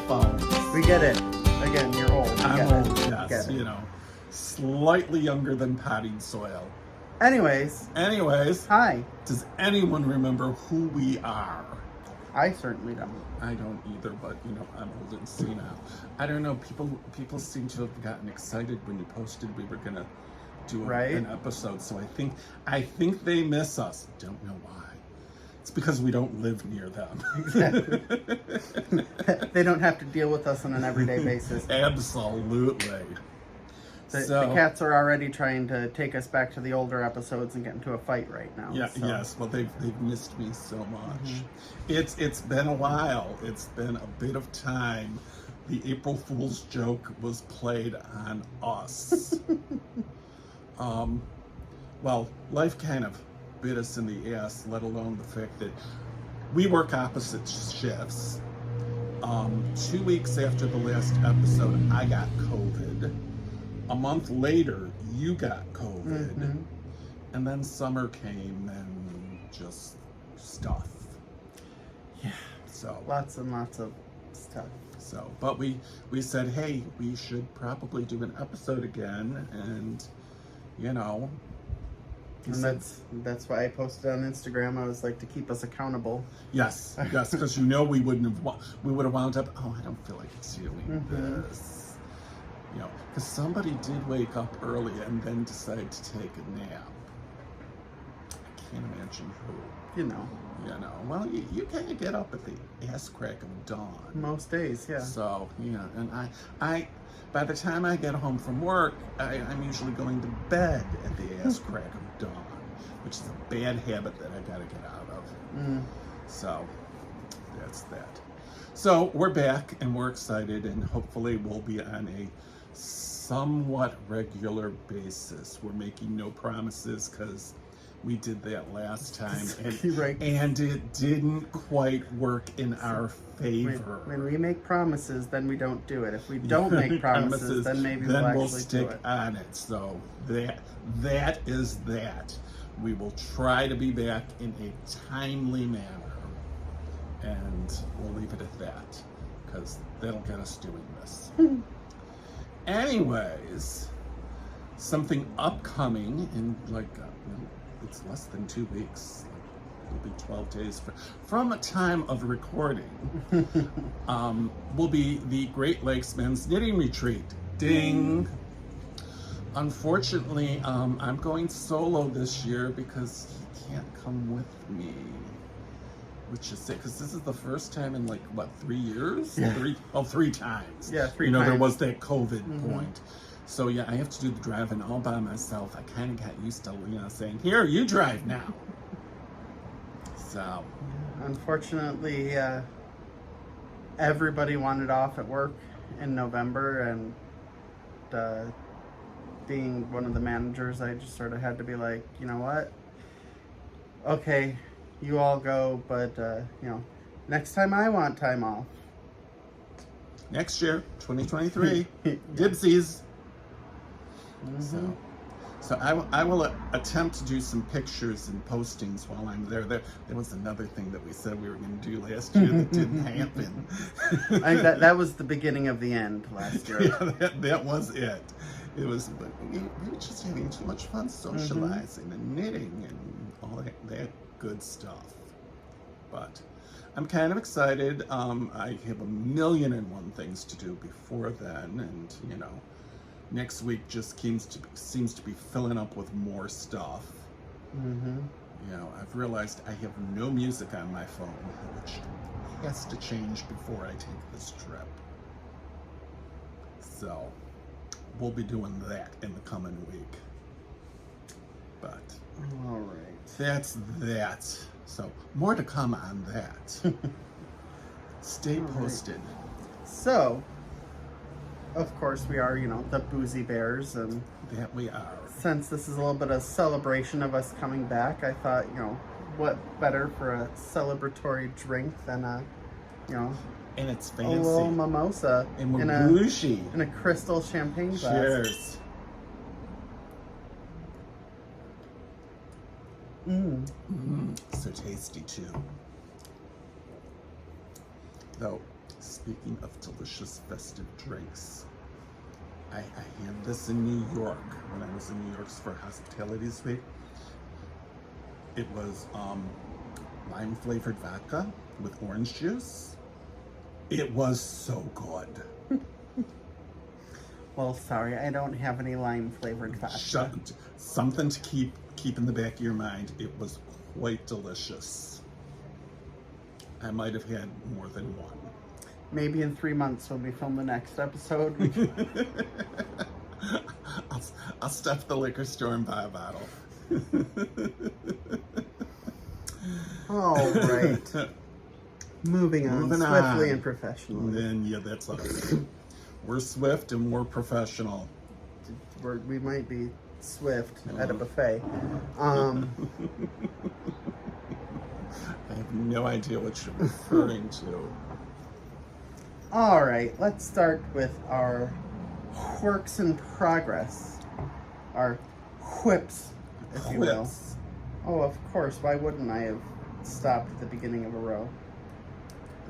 phones. We get it. Again, you're old. I'm old, yes. You know, slightly younger than potted soil. Anyways. Hi. Does anyone remember who we are? I certainly don't. I don't either, but you know, I'm old and senile. I don't know. People seem to have gotten excited when you posted we were gonna do an episode. So I think they miss us. Don't know why. It's because we don't live near them. Exactly. They don't have to deal with us on an everyday basis. Absolutely. The cats are already trying to take us back to the older episodes and get into a fight right now. Yeah, so. Yes. Well, they've missed me so much. It's been a while. It's been a bit of time. The April Fool's joke was played on us. Well, life kind of bit us in the ass, let alone the fact that we work opposite shifts. 2 weeks after the last episode, I got COVID. A month later, you got COVID. And then summer came and just stuff. Yeah. So lots and lots of stuff. So, but we said, hey, we should probably do an episode again, and you know. And that's why I posted on Instagram. I was like, to keep us accountable. Yes, because you know we would have wound up. Oh, I don't feel like doing this. You know, because somebody did wake up early and then decide to take a nap. I can't imagine who. You know. Well, you kind of get up at the ass crack of dawn. Most days, yeah. So, yeah, and I by the time I get home from work, I'm usually going to bed at the ass crack of dawn, which is a bad habit that I gotta get out of. So, that's that. So, we're back and we're excited, and hopefully we'll be on a somewhat regular basis. We're making no promises because we did that last time, and it didn't quite work in our favor. When we make promises, then we don't do it. If we don't make promises, then maybe we'll actually stick do it. on it. So that is that. We will try to be back in a timely manner, and we'll leave it at that, because that'll get us doing this. Anyways, something upcoming in it's less than 2 weeks. It'll be 12 days from a time of recording. Will be the Great Lakes Men's Knitting Retreat. Ding! Unfortunately, I'm going solo this year because he can't come with me. Which is sick, because this is the first time in 3 years? Yeah. 3 times. Yeah, 3 times. There was that COVID point. So yeah, I have to do the driving all by myself. I kind of got used to, saying, here, you drive now. So. Unfortunately, everybody wanted off at work in November, and being one of the managers, I just sort of had to be like, you know what? Okay, you all go, but, next time I want time off. Next year, 2023, dibsies. So I will attempt to do some pictures and postings while I'm there. There was another thing that we said we were going to do last year that didn't happen. I think that was the beginning of the end last year. Yeah, that was it. It was, we were just having too much fun socializing and knitting and all that good stuff. But I'm kind of excited. I have 1,000,001 things to do before then, and next week just seems to be filling up with more stuff. I've realized I have no music on my phone, which has to change before I take this trip. So we'll be doing that in the coming week. But all right, that's that. So more to come on that. Stay posted. Right. So, of course, we are, the Boozie Bears, and that we are. Since this is a little bit of celebration of us coming back, I thought, what better for a celebratory drink than and it's fancy. A little mimosa and bougie in a crystal champagne glass. Cheers. So tasty too. Though Speaking of delicious festive drinks, I had this in New York when I was in New York for Hospitality Suite. It was lime flavored vodka with orange juice. It was so good. Well, sorry, I don't have any lime flavored vodka. Something to keep in the back of your mind. It was quite delicious. I might have had more than one. Maybe in 3 months when we film the next episode. I'll stuff the liquor store and buy a bottle. All right. Moving on swiftly and professionally. Then, yeah, that's us. We're swift and we're professional. We might be swift at a buffet. I have no idea what you're referring to. All right, let's start with our works in progress. Our whips, if you will. Whips. Oh, of course. Why wouldn't I have stopped at the beginning of a row?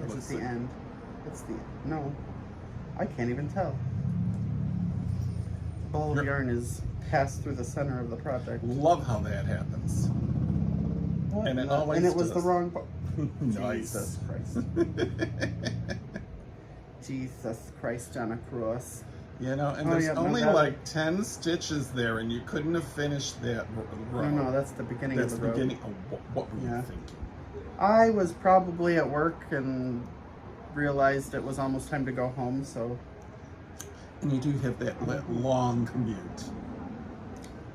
It's at the end. It's the... No. I can't even tell. The ball of yarn is passed through the center of the project. Love how that happens. What? And it always And it was does. the wrong... Nice. Jesus Christ. Jesus Christ on a cross. You know, and Oh, there's yeah, no, only that- like 10 stitches there, and you couldn't have finished that row. No, that's the beginning That's of the the row. beginning. Oh, what were you Yeah. thinking? I was probably at work and realized it was almost time to go home, so... And you do have that long commute.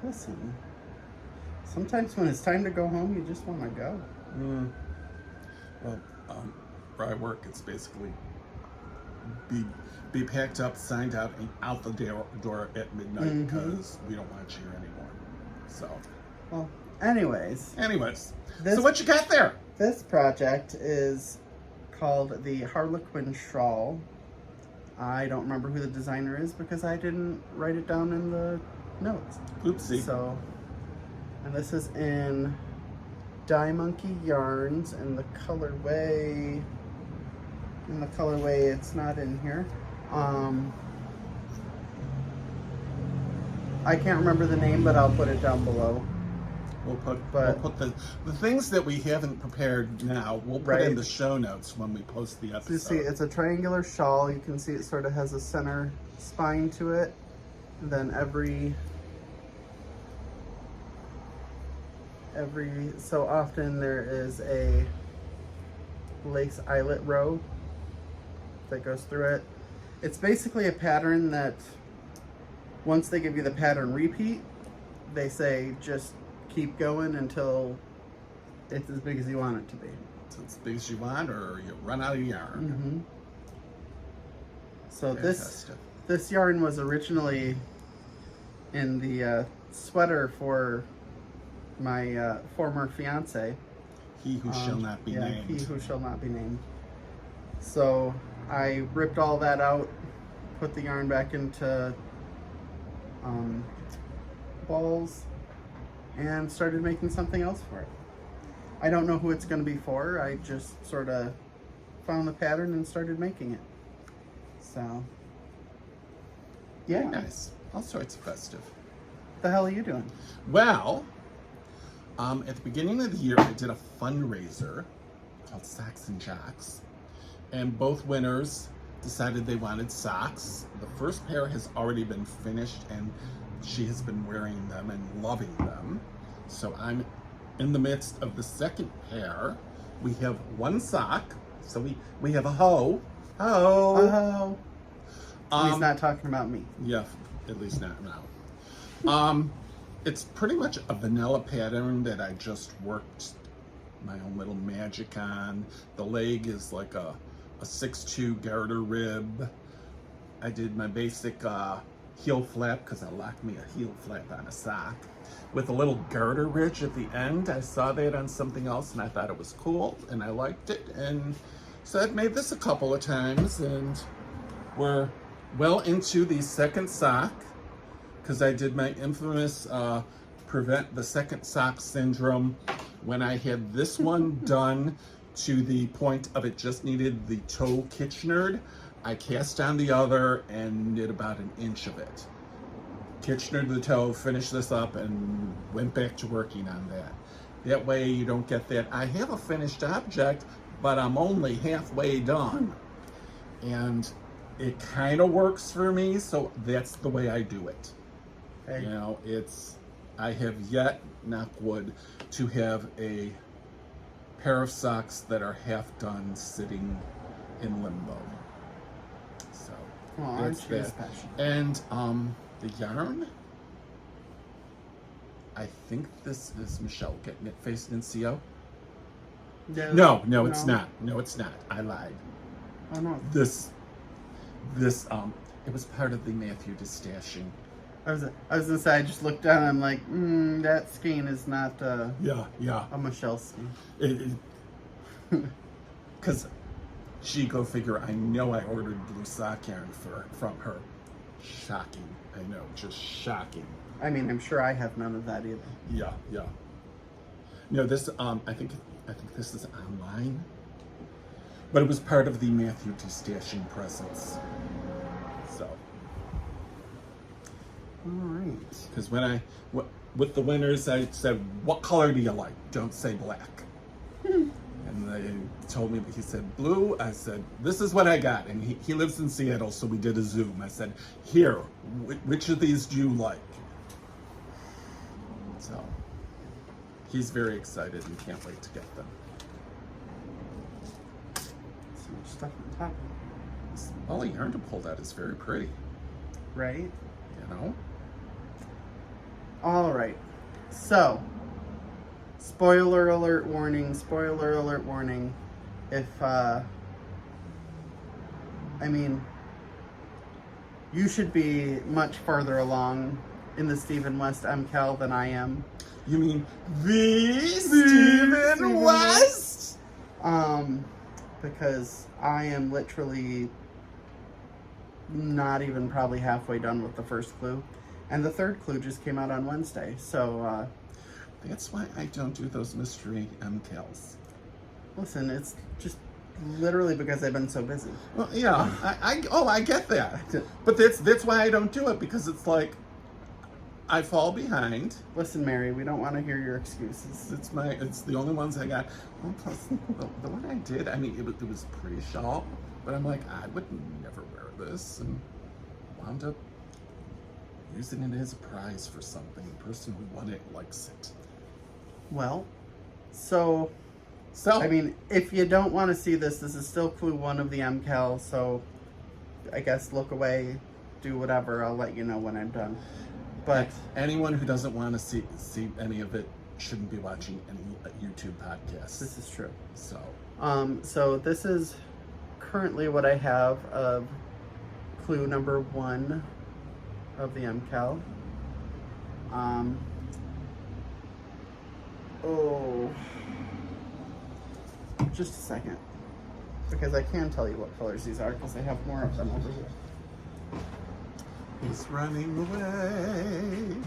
Listen, sometimes when it's time to go home, you just want to go. Well, where I work, it's basically be packed up, signed out, and out the door at midnight because we don't want you here anymore. So, Well, anyways, so what you got there? this project is called the Harlequin Shawl. I don't remember who the designer is because I didn't write it down in the notes. Oopsie. So, and this is in Dye Monkey Yarns, and the colorway, it's not in here. I can't remember the name, but I'll put it down below. We'll put the things that we haven't prepared now. We'll put in the show notes when we post the episode. You see, it's a triangular shawl. You can see it sort of has a center spine to it. And then every so often there is a lace eyelet row that goes through it. It's basically a pattern that once they give you the pattern repeat, they say just keep going until it's as big as you want it to be. So it's as big as you want, or you run out of yarn. So Fantastic. this yarn was originally in the sweater for my former fiance. He who shall not be named. He who shall not be named. So I ripped all that out, put the yarn back into balls, and started making something else for it. I don't know who it's going to be for. I just sort of found the pattern and started making it. So, yeah. Very nice. All sorts of festive. What the hell are you doing? Well, at the beginning of the year, I did a fundraiser called Socks and Jocks, and both winners decided they wanted socks. The first pair has already been finished, and she has been wearing them and loving them. So I'm in the midst of the second pair. We have one sock, so we have a hoe. Oh. He's not talking about me. Yeah, at least not now. It's pretty much a vanilla pattern that I just worked my own little magic on. The leg is like a 6'2" garter rib. I did my basic heel flap because I locked me a heel flap on a sock with a little garter ridge at the end. I saw that on something else and I thought it was cool and I liked it, and so I've made this a couple of times, and we're well into the second sock because I did my infamous prevent the second sock syndrome when I had this one done to the point of it just needed the toe Kitchenered. I cast on the other and knit about an inch of it. Kitchenered the toe, finished this up, and went back to working on that. That way you don't get that, I have a finished object, but I'm only halfway done. And it kind of works for me, so that's the way I do it. Okay. You know, I have yet, knock wood, to have a pair of socks that are half done sitting in limbo. So that's that. And the yarn, I think this is Michelle Get Knit Face NCO. No, it's not. No, it's not. I lied. Oh no. This it was part of the Matthew Distashing. I was gonna say, I just looked down and I'm like, that skein is not yeah a Michelle skein. Because go figure, I know I ordered blue sock yarn from her. Shocking. I know, just shocking. I mean, I'm sure I have none of that either. Yeah. No, this I think this is online. But it was part of the Matthew Distashing presents. So. All right. Because with the winners, I said, what color do you like? Don't say black. And they told me, he said blue. I said, this is what I got. And he lives in Seattle, so we did a Zoom. I said, here, which of these do you like? So he's very excited and can't wait to get them. So much stuff on top. All the yarn to pull out is very pretty. Right? You know? All right. So, spoiler alert warning, if, I mean, you should be much farther along in the Stephen West MCAL than I am. You mean the Stephen West? Because I am literally not even probably halfway done with the first clue. And the third clue just came out on Wednesday, so, that's why I don't do those mystery MCALs. Listen, it's just literally because I've been so busy. Well, yeah, I get that. But that's why I don't do it, because it's like, I fall behind. Listen, Mary, we don't want to hear your excuses. It's the only ones I got. Well, plus, the one I did, I mean, it was pretty shawl, but I'm like, I would never wear this, and wound up using it as a prize for something. The person who won it likes it. Well, so I mean, if you don't want to see this is still clue 1 of the MCAL, so I guess look away, do whatever, I'll let you know when I'm done. But anyone who doesn't want to see any of it shouldn't be watching any YouTube podcasts. This is true. So so this is currently what I have of clue number 1 of the MCAL. Just a second, because I can tell you what colors these are, because I have more of them over here. He's running away.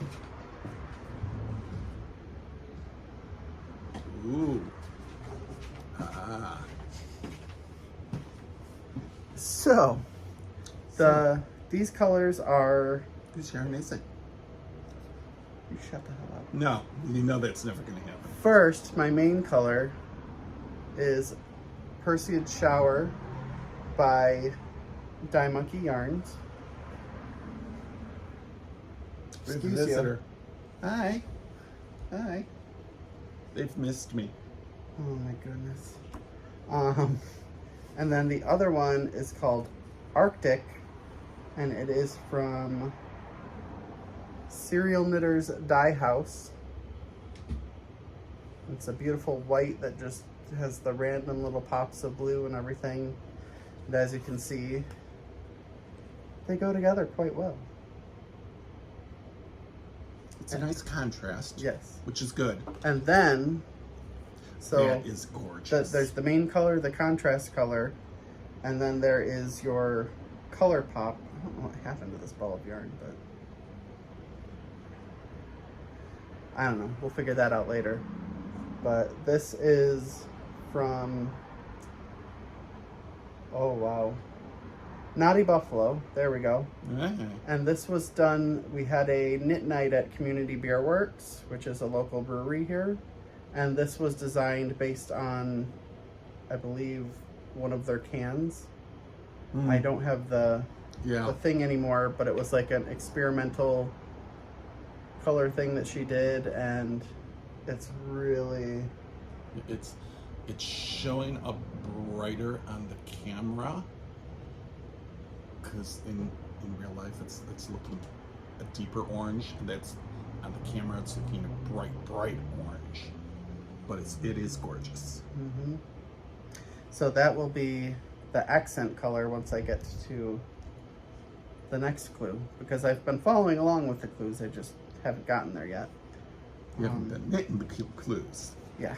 Ooh. So, these colors are... Whose yarn is it? You shut the hell up. No, you know that's never going to happen. First, my main color is Perseid Shower by Dye Monkey Yarns. Excuse visitor. Hi. They've missed me. Oh my goodness. And then the other one is called Arctic, and it is from Serial Knitters Dye House. It's a beautiful white that just has the random little pops of blue and everything. And as you can see, they go together quite well. It's a nice contrast. Yes. Which is good. And then, so that is gorgeous. There's the main color, the contrast color, and then there is your color pop. I don't know what happened to this ball of yarn, but I don't know. We'll figure that out later. But this is from, oh wow, Naughty Buffalo. There we go. Right. And this was done, we had a knit night at Community Beer Works, which is a local brewery here. And this was designed based on, I believe, one of their cans. I don't have the thing anymore, but it was like an experimental color thing that she did, and it's really... It's showing up brighter on the camera, because in real life it's looking a deeper orange, and that's on the camera it's looking a bright orange, but it is gorgeous. Mm-hmm. So that will be the accent color once I get to the next clue, because I've been following along with the clues, I just haven't gotten there yet. You haven't been knitting the clues. Yeah.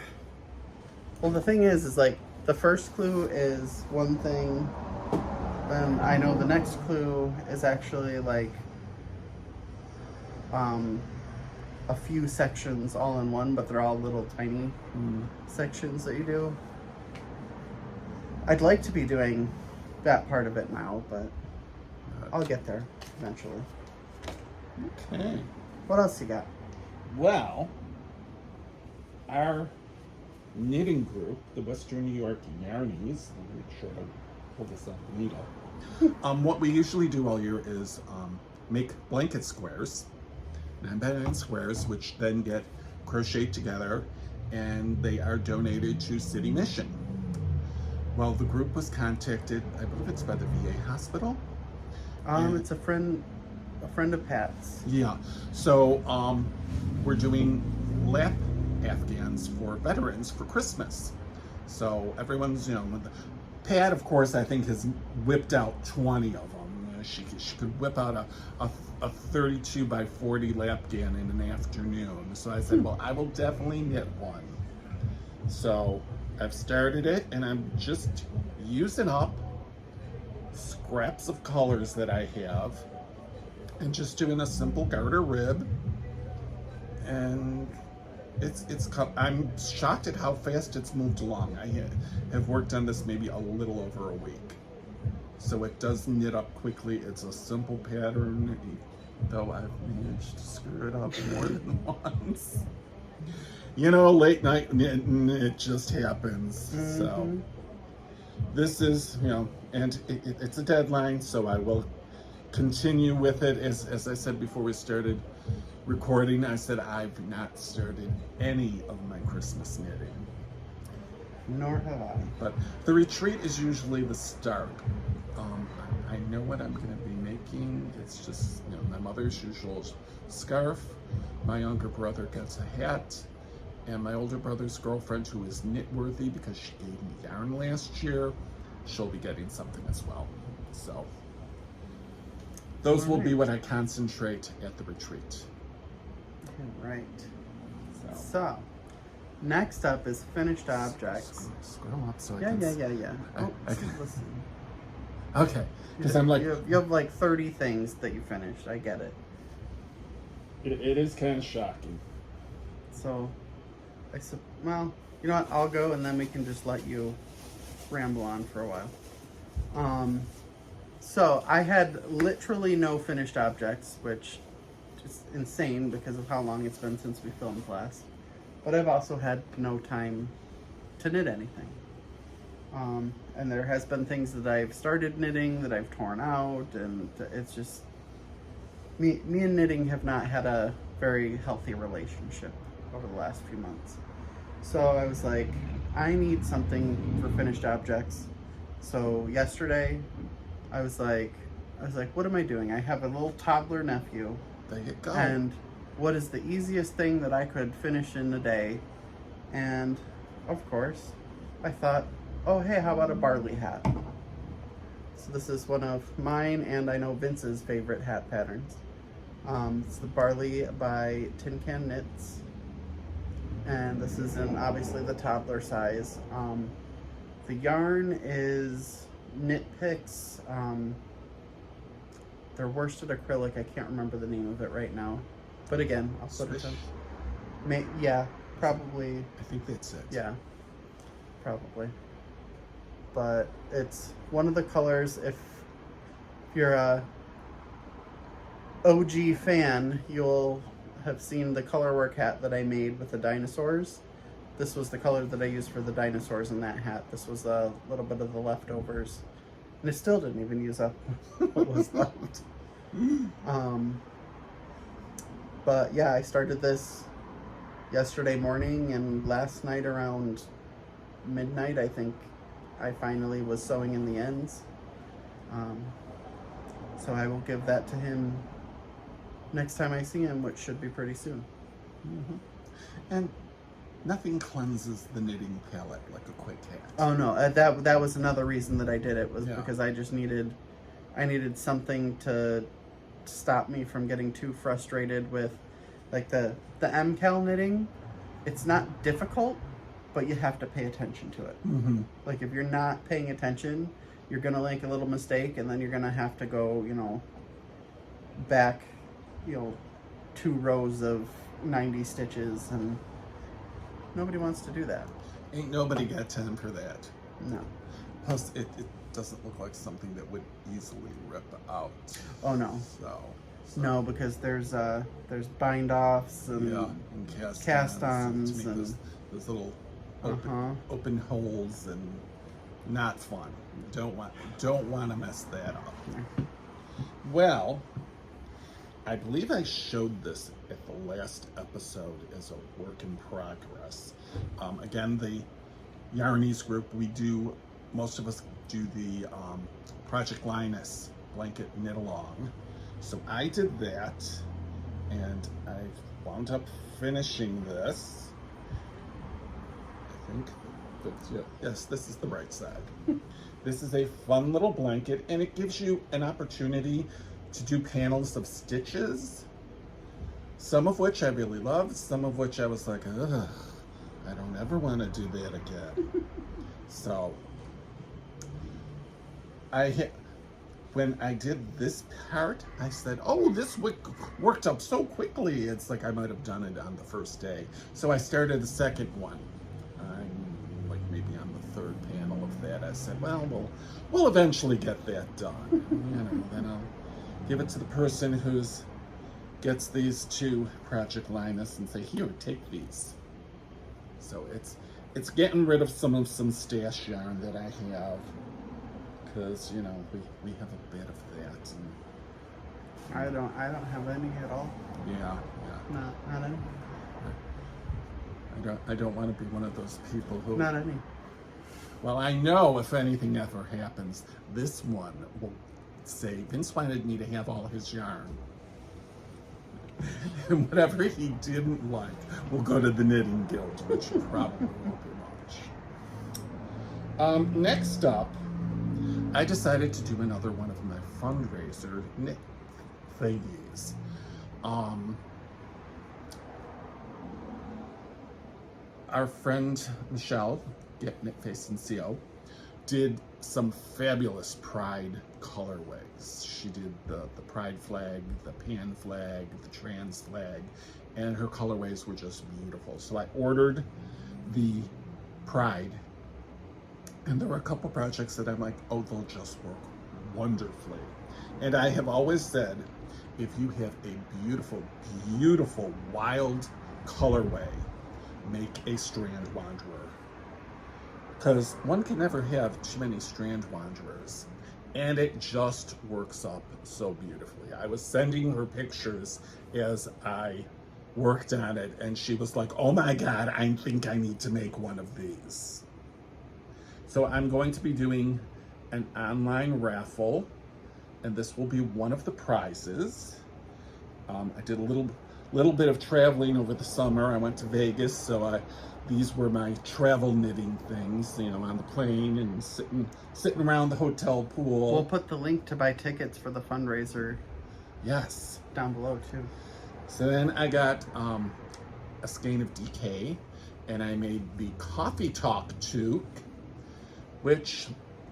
Well, the thing is like the first clue is one thing, then I know the next clue is actually like a few sections all in one, but they're all little tiny sections that you do. I'd like to be doing that part of it now, but I'll get there eventually. Okay. What else you got? Well, our knitting group, the Western New York Yarnies, I'll make sure to pull this up the needle. What we usually do all year is make blanket squares, 9x9 squares, which then get crocheted together, and they are donated to City Mission. Well, the group was contacted, I believe it's by the VA hospital. It's a friend of Pat's. Yeah. So we're doing lap Afghans for veterans for Christmas. So everyone's, Pat, of course, I think has whipped out 20 of them. She could whip out a 32 by 40 lapgan in an afternoon. So I said, well, I will definitely knit one. So I've started it, and I'm just using up scraps of colors that I have and just doing a simple garter rib. And I'm shocked at how fast it's moved along. I have worked on this maybe a little over a week. So it does knit up quickly. It's a simple pattern, though I've managed to screw it up more than once. Late night knitting, it just happens. Mm-hmm. So this is, and it's a deadline, so I will continue with it. As I said before we started recording, I said I've not started any of my Christmas knitting. Nor have I. But the retreat is usually the start. I know what I'm going to be making. It's just, my mother's usual scarf. My younger brother gets a hat. And my older brother's girlfriend, who is knit-worthy because she gave me yarn last year, she'll be getting something as well. So those will be what I concentrate at the retreat. Right. So next up is finished objects. Scroll up so I can... Yeah. Listen. Okay. Because I'm like... You have like 30 things that you finished. I get it. It is kind of shocking. So, well, you know what? I'll go, and then we can just let you ramble on for a while. So I had literally no finished objects, which is insane because of how long it's been since we filmed class. But I've also had no time to knit anything. And there has been things that I've started knitting that I've torn out, and it's just me and knitting have not had a very healthy relationship over the last few months. So I was like, I need something for finished objects. So yesterday I was like, what am I doing? I have a little toddler nephew. There you go. And what is the easiest thing that I could finish in a day? And of course, I thought, oh hey, how about a barley hat? So this is one of mine and I know Vince's favorite hat patterns. It's the Barley by Tin Can Knits. And this is in obviously the toddler size. The yarn is Knit Picks. Their worsted acrylic, I can't remember the name of it right now. But again, I'll put it in. Yeah, probably. I think that's it. Yeah. probably. But it's one of the colors. If you're a OG fan, you'll have seen the colorwork hat that I made with the dinosaurs. This was the color that I used for the dinosaurs in that hat. This was a little bit of the leftovers. And it still didn't even use up what was left. But yeah, I started this yesterday morning, and last night around midnight, I think I finally was sewing in the ends. So I will give that to him next time I see him, which should be pretty soon. Mm-hmm. And nothing cleanses the knitting palette like a quick hat. Oh no, that was another reason that I did it, was because I just needed something to stop me from getting too frustrated with, like, the MCal knitting. It's not difficult, but you have to pay attention to it. Mm-hmm. Like, if you're not paying attention, you're gonna make a little mistake, and then you're gonna have to go, back, 2 rows of 90 stitches, and nobody wants to do that. Ain't nobody got time for that. No. Plus, it doesn't look like something that would easily rip out. Oh no. So No, because there's bind offs and and cast-ons to make and those little open holes, and not fun. Don't want to mess that up. Well, I believe I showed this at the last episode as a work in progress. Again, the Yarnies group, most of us do the Project Linus blanket knit along. So I did that, and I wound up finishing this. I think yes, this is the right side. This is a fun little blanket, and it gives you an opportunity to do panels of stitches, some of which I really loved, some of which I was like, ugh, I don't ever want to do that again. So when I did this part, I said, oh, this worked up so quickly. It's like I might have done it on the first day. So I started the second one. I'm like maybe on the third panel of that. I said, well, we'll eventually get that done. Then I'll give it to the person who's gets these to Project Linus and say, here, take these. So it's getting rid of some stash yarn that I have, because we have a bit of that. And I don't have any at all. Yeah. Not any. I don't want to be one of those people who. Not any. Well, I know if anything ever happens, this one will say Vince wanted me to have all his yarn. And whatever he didn't like will go to the Knitting Guild, which probably won't be much. Next up, I decided to do another one of my fundraiser knit thingies. Our friend Michelle, Get Knit Face and CO, did some fabulous Pride colorways. She did the Pride flag, the Pan flag, the Trans flag, and her colorways were just beautiful. So I ordered the Pride, and there were a couple projects that I'm like, oh, they'll just work wonderfully. And I have always said, if you have a beautiful, beautiful wild colorway, make a strand wanderer. Because one can never have too many strand wanderers. And it just works up so beautifully. I was sending her pictures as I worked on it, and she was like, oh my God, I think I need to make one of these. So I'm going to be doing an online raffle, and this will be one of the prizes. I did a little bit of traveling over the summer. I went to Vegas, so these were my travel knitting things, on the plane and sitting around the hotel pool. We'll put the link to buy tickets for the fundraiser. Yes. Down below too. So then I got a skein of DK, and I made the Coffee Talk toque, which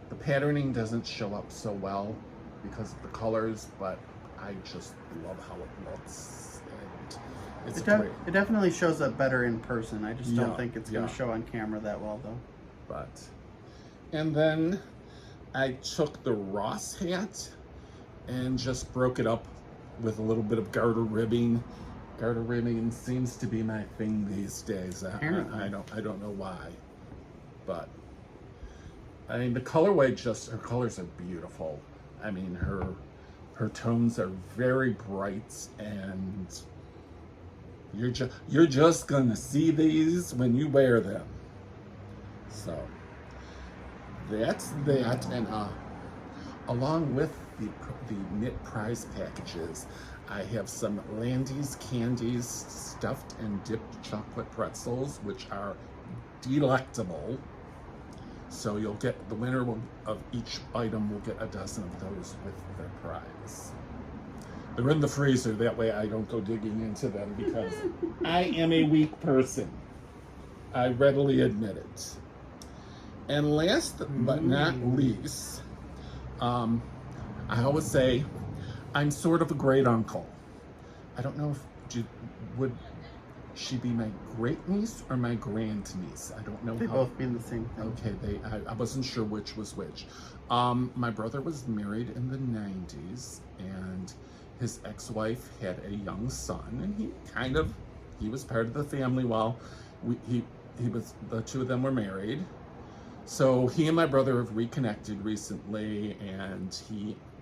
the patterning doesn't show up so well because of the colors, but I just love how it looks. And it definitely shows up better in person. I just don't think it's going to yeah. show on camera that well, though. But, and then I took the Ross hat and just broke it up with a little bit of garter ribbing. Garter ribbing seems to be my thing these days. I don't know why, but I mean the colorway, just her colors are beautiful. I mean her tones are very bright, and you're just gonna see these when you wear them. So that's that, and along with the knit prize packages, I have some Landy's Candies stuffed and dipped chocolate pretzels, which are delectable. So you'll get, the winner of each item will get a dozen of those with their prize. They're in the freezer, that way I don't go digging into them because I am a weak person. I readily admit it. And last but not least, I always say I'm sort of a great uncle. I don't know if would she be my great niece or my grand niece. I don't know. They both mean the same thing. Okay, I wasn't sure which was which. My brother was married in the 90s, and his ex-wife had a young son, and he was part of the family while the two of them were married. So he and my brother have reconnected recently, and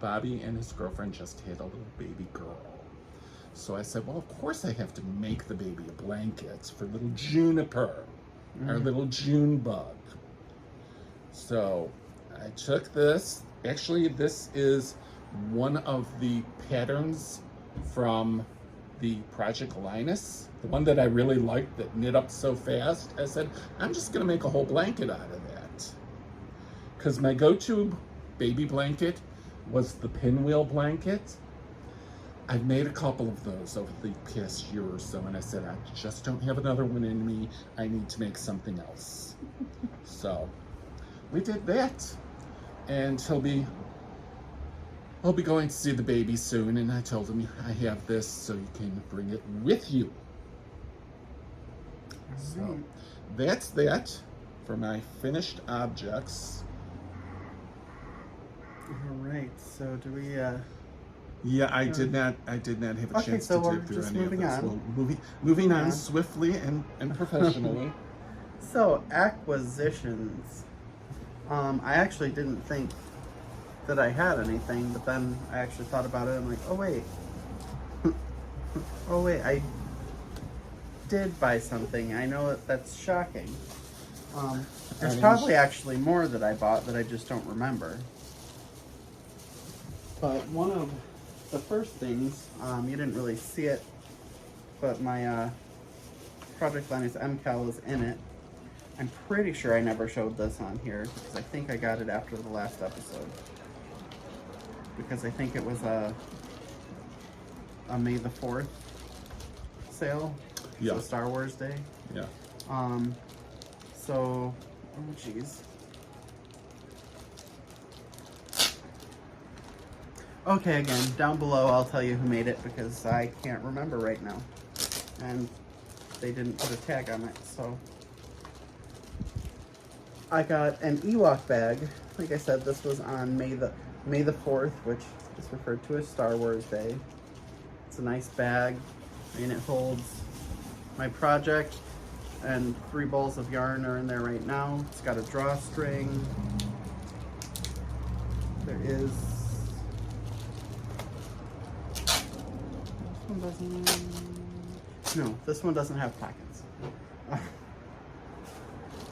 Bobby and his girlfriend just had a little baby girl. So I said, well, of course I have to make the baby a blanket for little Juniper, our little June bug. So I took this. Actually, this is one of the patterns from the Project Linus, the one that I really liked that knit up so fast. I said, I'm just gonna make a whole blanket out of that. Because my go-to baby blanket was the pinwheel blanket. I've made a couple of those over the past year or so, and I said, I just don't have another one in me. I need to make something else. So we did that, and he'll be going to see the baby soon, and I told him I have this so you can bring it with you. So that's that for my finished objects. All right, so do we Yeah, I did not have a chance to dig through any of this. Well, moving on swiftly and professionally. So acquisitions. I actually didn't think that I had anything, but then I actually thought about it. I'm like, oh wait, oh wait, I did buy something. I know that's shocking. There's probably actually more that I bought that I just don't remember. But one of the first things, you didn't really see it, but my Project Linus MCal is in it. I'm pretty sure I never showed this on here, because I think I got it after the last episode. Because I think it was a May the 4th sale. Yeah. So Star Wars Day. Yeah. So, oh geez. Okay, again, down below I'll tell you who made it because I can't remember right now. And they didn't put a tag on it, so. I got an Ewok bag. Like I said, this was on May the 4th, which is referred to as Star Wars Day. It's a nice bag, and it holds my project, and 3 balls of yarn are in there right now. It's got a drawstring. There is... No, this one doesn't have pockets.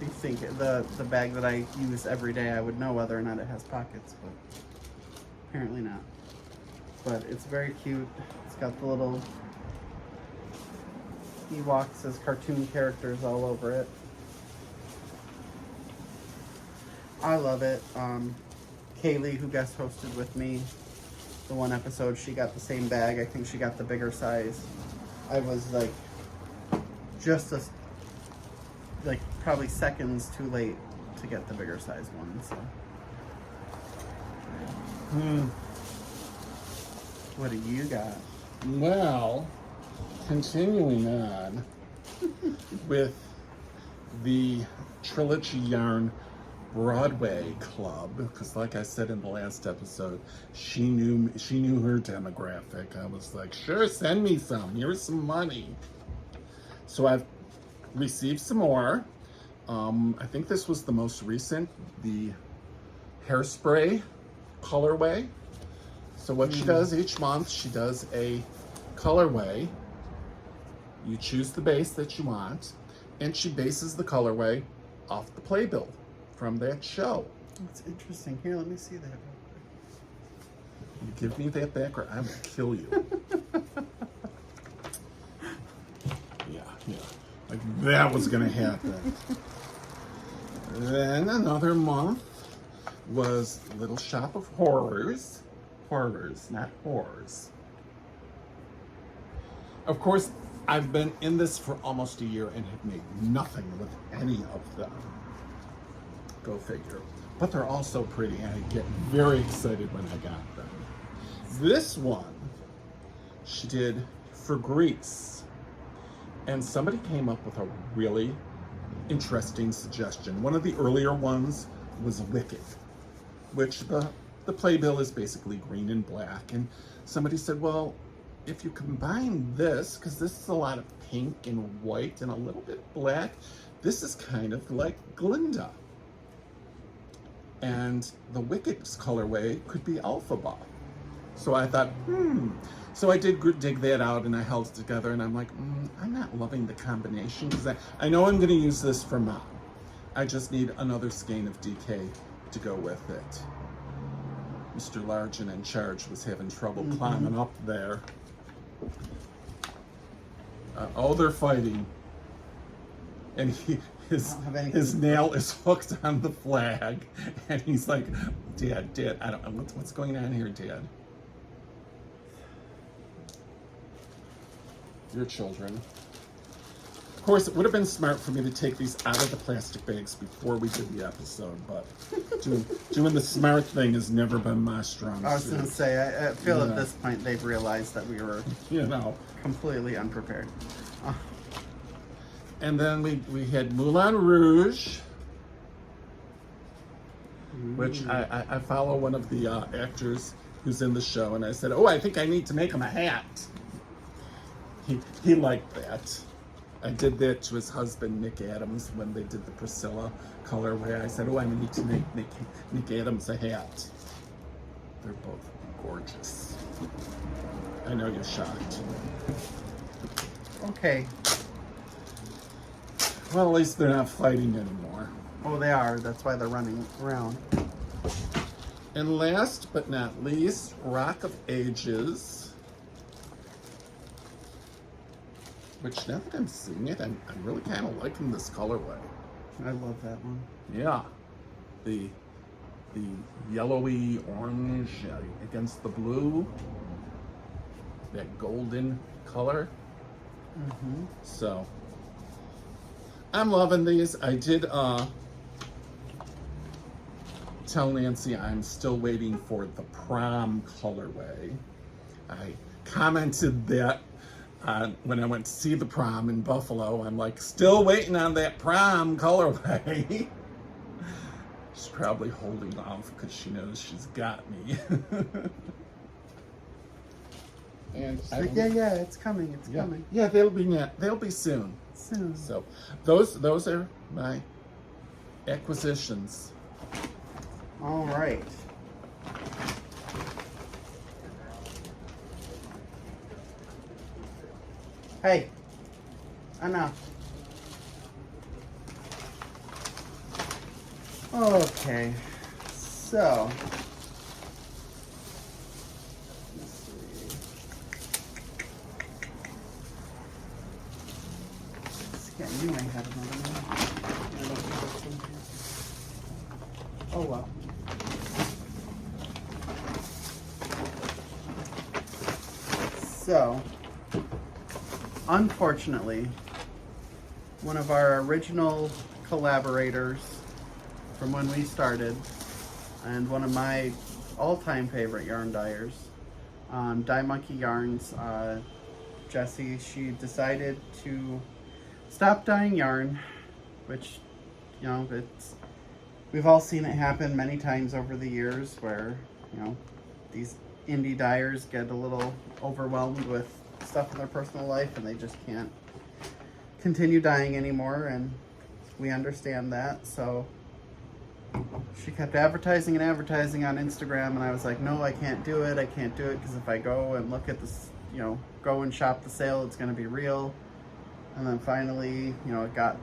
You think the bag that I use every day, I would know whether or not it has pockets, but apparently not. But it's very cute. It's got the little Ewoks as cartoon characters all over it. I love it. Kaylee, who guest hosted with me the one episode, she got the same bag. I think she got the bigger size. I was like probably seconds too late to get the bigger size one, so. What do you got? Well, continuing on with the Trilogy Yarn Broadway Club, because like I said in the last episode, she knew her demographic. I was like, sure, send me some. Here's some money. So I've received some more. I think this was the most recent, the Hairspray colorway. So what she does each month, she does a colorway. You choose the base that you want, and she bases the colorway off the playbill from that show. That's interesting. Here, let me see that. You give me that back or I will kill you. Yeah. Like that was gonna happen. Then another month was Little Shop of Horrors. Horrors, not horrors. Of course, I've been in this for almost a year and have made nothing with any of them. Go figure. But they're all so pretty and I get very excited when I got them. This one, she did for Greece. And somebody came up with a really interesting suggestion. One of the earlier ones was Wicked, which the playbill is basically green and black. And somebody said, well, if you combine this, because this is a lot of pink and white and a little bit black, this is kind of like Glinda. And the Wicked's colorway could be Alphaba. So I thought, So I did dig that out and I held it together and I'm like, I'm not loving the combination because I know I'm gonna use this for Mom. I just need another skein of DK to go with it. Mr. Large and in charge was having trouble climbing up there. Oh, they're fighting. And his nail is hooked on the flag. And he's like, Dad, I don't know, what's going on here, Dad? Your children. Of course, it would have been smart for me to take these out of the plastic bags before we did the episode, but doing the smart thing has never been my strong suit. I was going to say, I feel at this point they've realized that we were completely unprepared. And then we had Moulin Rouge, which I follow one of the actors who's in the show, and I said, oh, I think I need to make him a hat. He liked that. I did that to his husband, Nick Adams, when they did the Priscilla colorway. I said, oh, I need to make Nick Adams a hat. They're both gorgeous. I know you're shocked. Okay. Well, at least they're not fighting anymore. Oh, they are. That's why they're running around. And last but not least, Rock of Ages. Which, now that I'm seeing it, I'm really kind of liking this colorway. I love that one. Yeah. The yellowy orange against the blue. That golden color. So, I'm loving these. I did tell Nancy I'm still waiting for the prom colorway. I commented that when I went to see the prom in Buffalo. I'm like, still waiting on that prom colorway. She's probably holding off because she knows she's got me. And yeah, it's coming. It's coming. Yeah, they'll be soon. So those are my acquisitions. All right. Hey, enough. Okay, so let's see. Yeah, you might have another one. Oh well. So, unfortunately, one of our original collaborators from when we started, and one of my all-time favorite yarn dyers, Dye Monkey Yarns, Jessie, she decided to stop dyeing yarn which, you know, we've all seen it happen many times over the years where, you know, these indie dyers get a little overwhelmed with stuff in their personal life and they just can't continue dyeing anymore, and we understand that. So she kept advertising and advertising on Instagram, and I was like, no, I can't do it because if I go and look at this, you know, go and shop the sale, it's going to be real. And then finally, you know, it got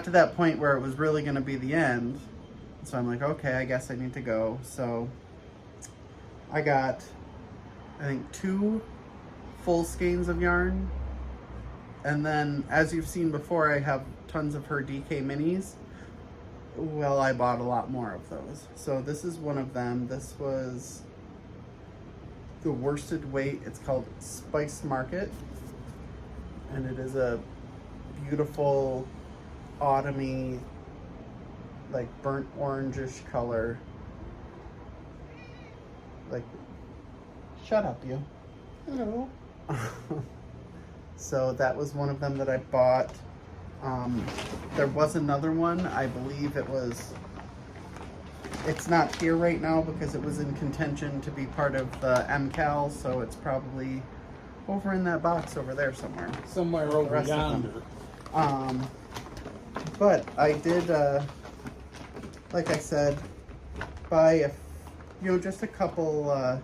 to that point where it was really going to be the end. So I'm like, okay, I guess I need to go. So I got, I think, 2 full skeins of yarn. And then, as you've seen before, I have tons of her DK minis. Well, I bought a lot more of those. So this is one of them. This was the worsted weight. It's called Spice Market. And it is a beautiful autumny, like burnt orangish color. Like, shut up, you. Hello. So that was one of them that I bought. There was another one. I believe it's not here right now because it was in contention to be part of the MCAL, so it's probably over in that box over there somewhere. Somewhere over yonder. But I did, like I said, buy just a couple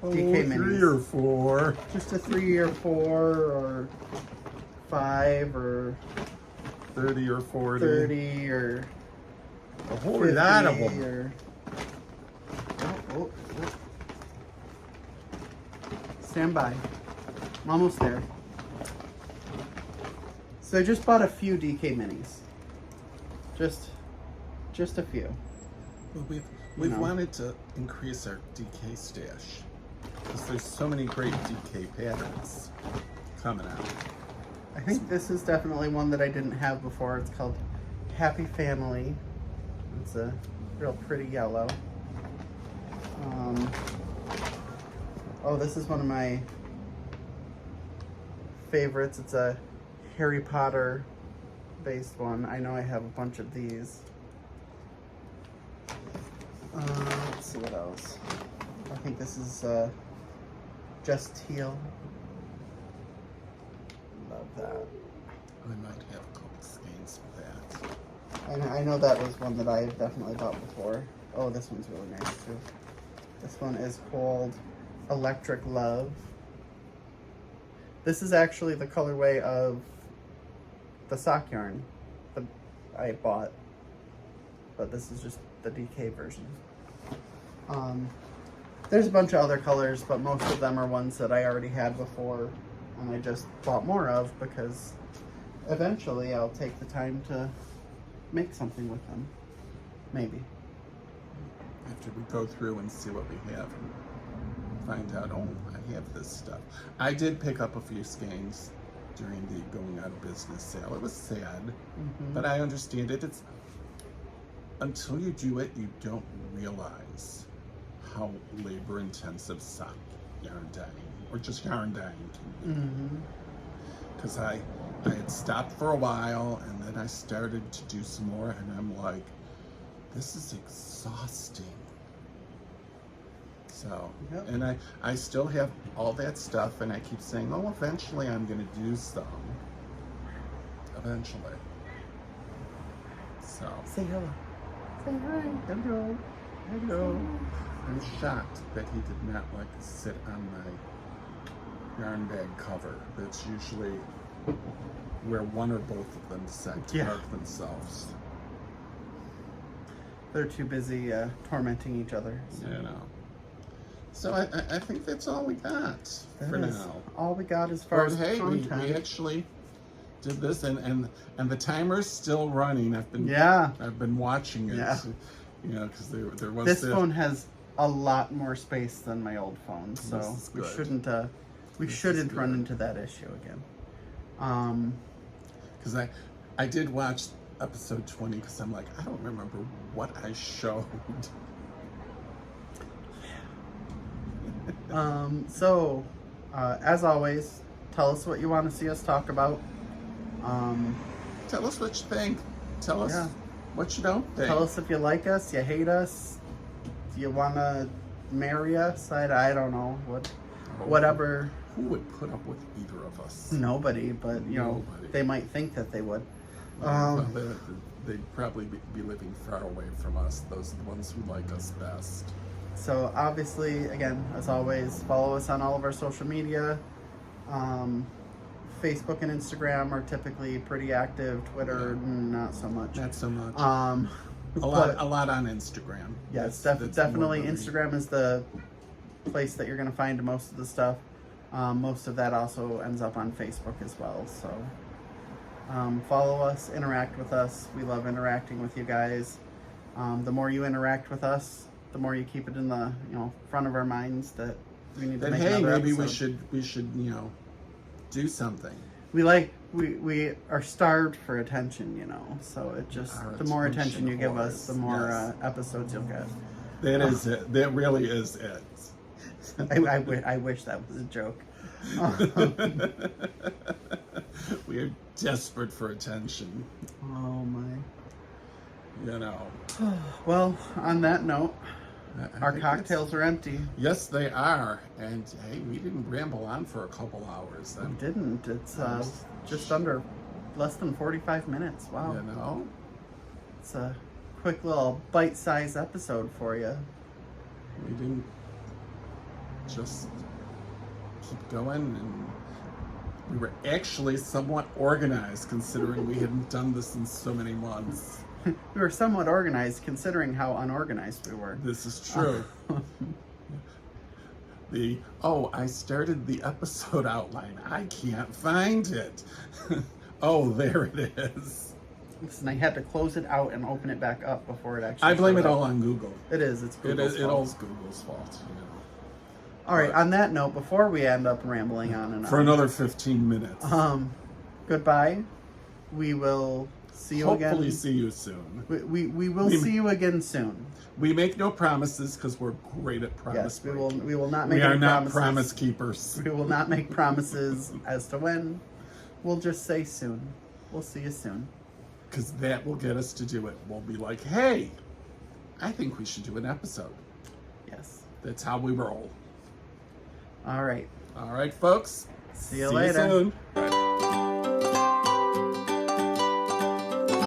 DK minis. 3 or 4. Just a 3 or 4 or 5 or 30 or 40. 30 or a whole lot of them. Or... Oh. Stand by. I'm almost there. So I just bought a few DK minis. Just a few. Well, we've wanted to increase our DK stash because there's so many great DK patterns coming out. I think this is definitely one that I didn't have before. It's called Happy Family. It's a real pretty yellow. Oh, this is one of my favorites. It's a Harry Potter based one. I know I have a bunch of these. Let's see what else. I think this is Just Teal. Love that. I might have a couple skeins of that. I know that was one that I definitely bought before. Oh, this one's really nice too. This one is called Electric Love. This is actually the colorway of the sock yarn that I bought, but this is just the DK version. There's a bunch of other colors, but most of them are ones that I already had before, and I just bought more of because eventually I'll take the time to make something with them. Maybe. After we go through and see what we have and find out, oh, I have this stuff. I did pick up a few skeins during the going out of business sale. It was sad, but I understand it. It's until you do it, you don't realize how labor intensive sock yarn dyeing or just yarn dyeing can be. Because I had stopped for a while and then I started to do some more and I'm like, this is exhausting. So, and I still have all that stuff and I keep saying, oh, eventually I'm going to do some. Eventually. So. Say hello. Say hi. Hello. Hello. I'm shocked that he did not like to sit on my yarn bag cover. That's usually where one or both of them decide to park themselves. They're too busy tormenting each other. So. You know. So I think that's all we got for now. All we got as far as content. We actually did this, and the timer's still running. I've been watching it. Yeah. You know, because there was this phone has a lot more space than my old phone, so we shouldn't run into that issue again. Because I did watch episode 20 because I'm like, I don't remember what I showed. So as always, tell us what you want to see us talk about. Tell us what you think. Tell us Yeah. what you don't think. Tell us if you like us, you hate us, do you want to marry us? I don't know. Whatever. Who would put up with either of us? Nobody, but you know, Nobody. they might think that they would. Well, they'd probably be living far away from us. Those are the ones who like us best. So obviously, again, as always, follow us on all of our social media. Facebook and Instagram are typically pretty active. Twitter, not so much. Not so much. A a lot on Instagram. Yes, That's definitely. more Instagram is the place that you're going to find most of the stuff. Most of that also ends up on Facebook as well. So follow us, interact with us. We love interacting with you guys. The more you interact with us, the more you keep it in the front of our minds that we need to make hey, another maybe episode. we should do something. We are starved for attention, so it just Our the more attention you give us, whores. the more Yes. episodes you'll get. That is it. That really is it. I wish that was a joke. We are desperate for attention. Oh my. Well, on that note, I our think cocktails are empty. Yes, they are. And hey, we didn't ramble on for a couple hours. We didn't. It's just under less than 45 minutes. Wow. It's a quick little bite-sized episode for you. We didn't just keep going, and we were actually somewhat organized considering we hadn't done this in so many months. We were somewhat organized considering how unorganized we were. This is true. I started the episode outline. I can't find it. Oh, there it is. Listen, I had to close it out and open it back up before it actually I blame showed it up. all on Google. It is. It's Google's It fault. is Google's fault. All right. On that note, before we end up rambling on and on, For another 15 minutes. goodbye. We will see you again. Hopefully see you soon. We will see you again soon. We make no promises because we're great at promise Yes, breaking. we will not make We are any not promises. promise keepers. We will not make promises as to when. We'll just say soon. We'll see you soon. Because that will get us to do it. We'll be like, hey, I think we should do an episode. Yes. That's how we roll. All right. All right, folks. See you later. soon. Bye.